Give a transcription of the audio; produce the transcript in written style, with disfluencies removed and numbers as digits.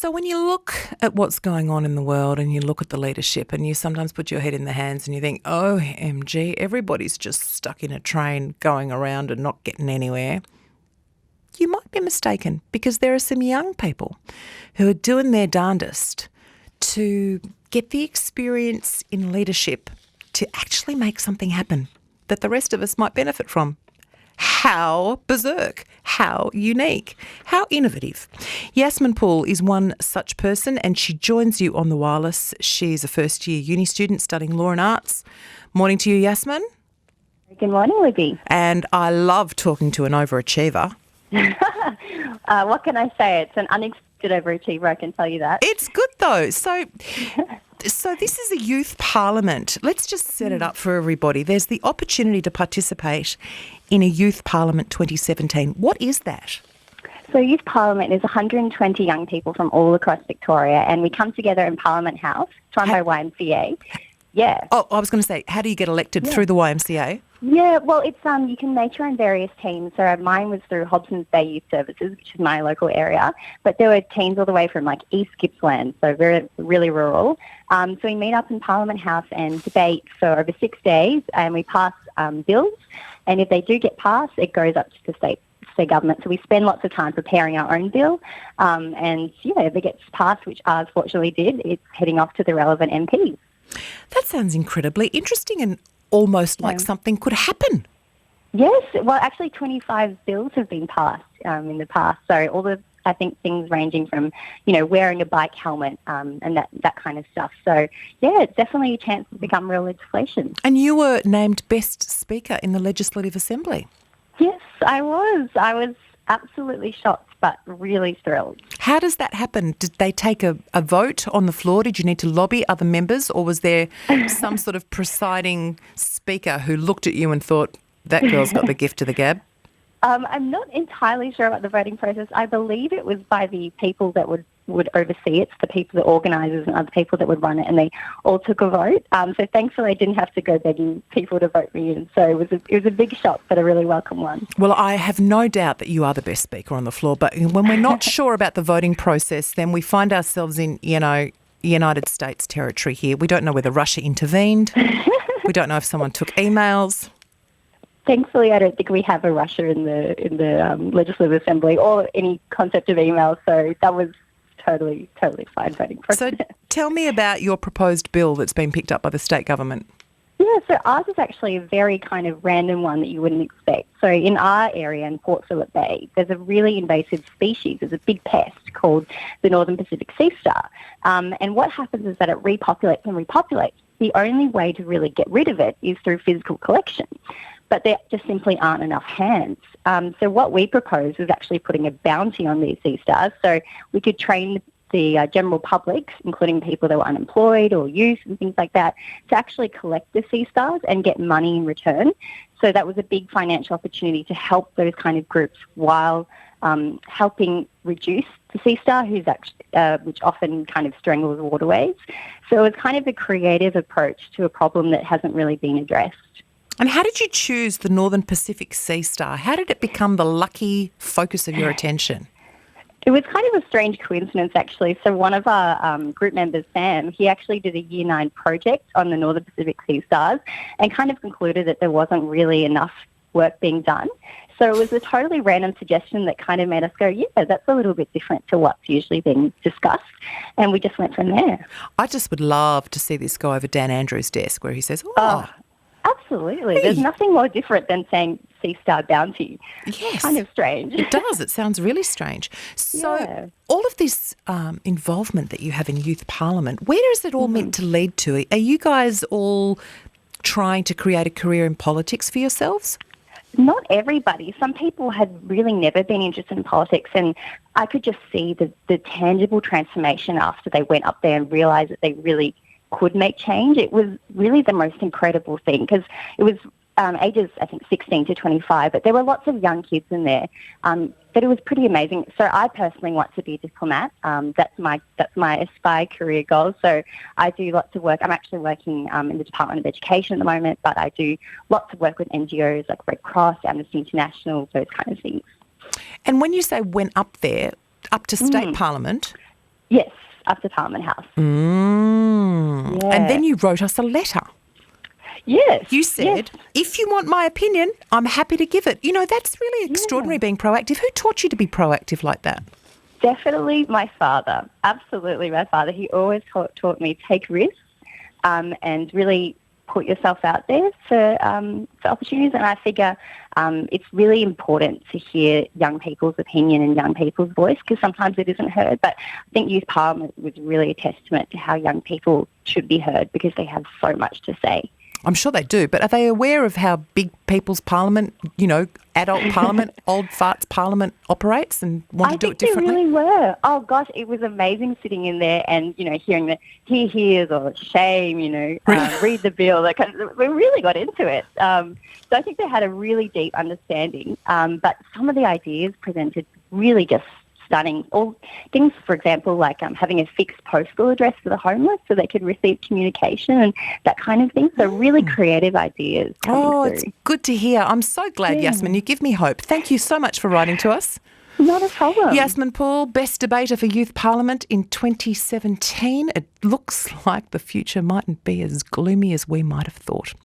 So when you look at what's going on in the world and you look at the leadership and you sometimes put your head in the hands and you think, oh, MG, everybody's just stuck in a train going around and not getting anywhere, you might be mistaken, because there are some young people who are doing their darndest to get the experience in leadership to actually make something happen that the rest of us might benefit from. How berserk, how unique, how innovative. Yasmin Poole is one such person, and she joins you on the wireless. She's a first-year uni student studying law and arts. Morning to you, Yasmin. Good morning, Libby. And I love talking to an overachiever. What can I say? It's an unexpected overachiever, I can tell you that. It's good though. So this is a youth parliament. Let's just set it up for everybody. There's the opportunity to participate in a youth parliament 2017. What is that? So Youth Parliament is 120 young people from all across Victoria, and we come together in Parliament House, run by YMCA. Yeah. Oh, I was going to say, how do you get elected through the YMCA? Yeah, well, it's you can make your own various teams. So mine was through Hobson's Bay Youth Services, which is my local area. But there were teams all the way from East Gippsland, so very really rural. So we meet up in Parliament House and debate for over 6 days, and we pass bills. And if they do get passed, it goes up to the state government. So we spend lots of time preparing our own bill. And if it gets passed, which ours fortunately did, it's heading off to the relevant MPs. That sounds incredibly interesting and almost like something could happen. Yes. Well, actually 25 bills have been passed in the past. So all the, I think, things ranging from, wearing a bike helmet and that kind of stuff. So, it's definitely a chance to become real legislation. And you were named Best Speaker in the Legislative Assembly. Yes, I was. I was absolutely shocked, but really thrilled. How does that happen? Did they take a vote on the floor? Did you need to lobby other members, or was there some sort of presiding speaker who looked at you and thought, that girl's got the gift of the gab? I'm not entirely sure about the voting process. I believe it was by the people that would oversee it, the people, the organisers and other people that would run it, and they all took a vote. So thankfully I didn't have to go begging people to vote me in. So it was a big shock, but a really welcome one. Well, I have no doubt that you are the best speaker on the floor, but when we're not sure about the voting process, then we find ourselves in, United States territory here. We don't know whether Russia intervened. We don't know if someone took emails. Thankfully, I don't think we have a Russia in the Legislative Assembly or any concept of email, so that was totally fine voting process. So tell me about your proposed bill that's been picked up by the state government. Yeah, so ours is actually a very kind of random one that you wouldn't expect. So in our area in Port Phillip Bay, there's a really invasive species. There's a big pest called the Northern Pacific sea star. And what happens is that it repopulates and repopulates. The only way to really get rid of it is through physical collection. But there just simply aren't enough hands. So what we propose is actually putting a bounty on these sea stars, so we could train the general public, including people that were unemployed or youth and things like that, to actually collect the sea stars and get money in return. So that was a big financial opportunity to help those kind of groups while helping reduce the sea star, which often kind of strangles waterways. So it was kind of a creative approach to a problem that hasn't really been addressed. And how did you choose the Northern Pacific sea star? How did it become the lucky focus of your attention? It was kind of a strange coincidence, actually. So one of our group members, Sam, he actually did a Year 9 project on the Northern Pacific sea stars and kind of concluded that there wasn't really enough work being done. So it was a totally random suggestion that kind of made us go, yeah, that's a little bit different to what's usually being discussed. And we just went from there. I just would love to see this go over Dan Andrews' desk where he says, absolutely. There's nothing more different than saying sea star bounty. Yes. Kind of strange. It does. It sounds really strange. So all of this involvement that you have in youth parliament, where is it all meant to lead to? Are you guys all trying to create a career in politics for yourselves? Not everybody. Some people had really never been interested in politics, and I could just see the tangible transformation after they went up there and realised that they really could make change. It was really the most incredible thing because it was ages, I think, 16 to 25, but there were lots of young kids in there. But it was pretty amazing. So I personally want to be a diplomat. That's my aspire career goal. So I do lots of work. I'm actually working in the Department of Education at the moment, but I do lots of work with NGOs like Red Cross, Amnesty International, those kind of things. And when you say went up there, up to state parliament... Yes, up to Parliament House. And then you wrote us a letter. Yes. You said, if you want my opinion, I'm happy to give it. You know, that's really extraordinary, being proactive. Who taught you to be proactive like that? Definitely my father. Absolutely my father. He always taught me take risks and really put yourself out there for opportunities. And I figure it's really important to hear young people's opinion and young people's voice, because sometimes it isn't heard. But I think Youth Parliament was really a testament to how young people should be heard, because they have so much to say. I'm sure they do, but are they aware of how big people's parliament, you know, adult parliament, old farts parliament operates, and want to do it differently? I think they really were. Oh, gosh, it was amazing sitting in there and, you know, hearing the hears or shame, you know, read the bill. We really got into it. So I think they had a really deep understanding. But some of the ideas presented really just stunning. All things, for example, like having a fixed postal address for the homeless so they could receive communication and that kind of thing. So really creative ideas coming through. It's good to hear. I'm so glad, Yasmin. You give me hope. Thank you so much for writing to us. Not a problem. Yasmin Poole, Best Debater for Youth Parliament in 2017. It looks like the future mightn't be as gloomy as we might have thought.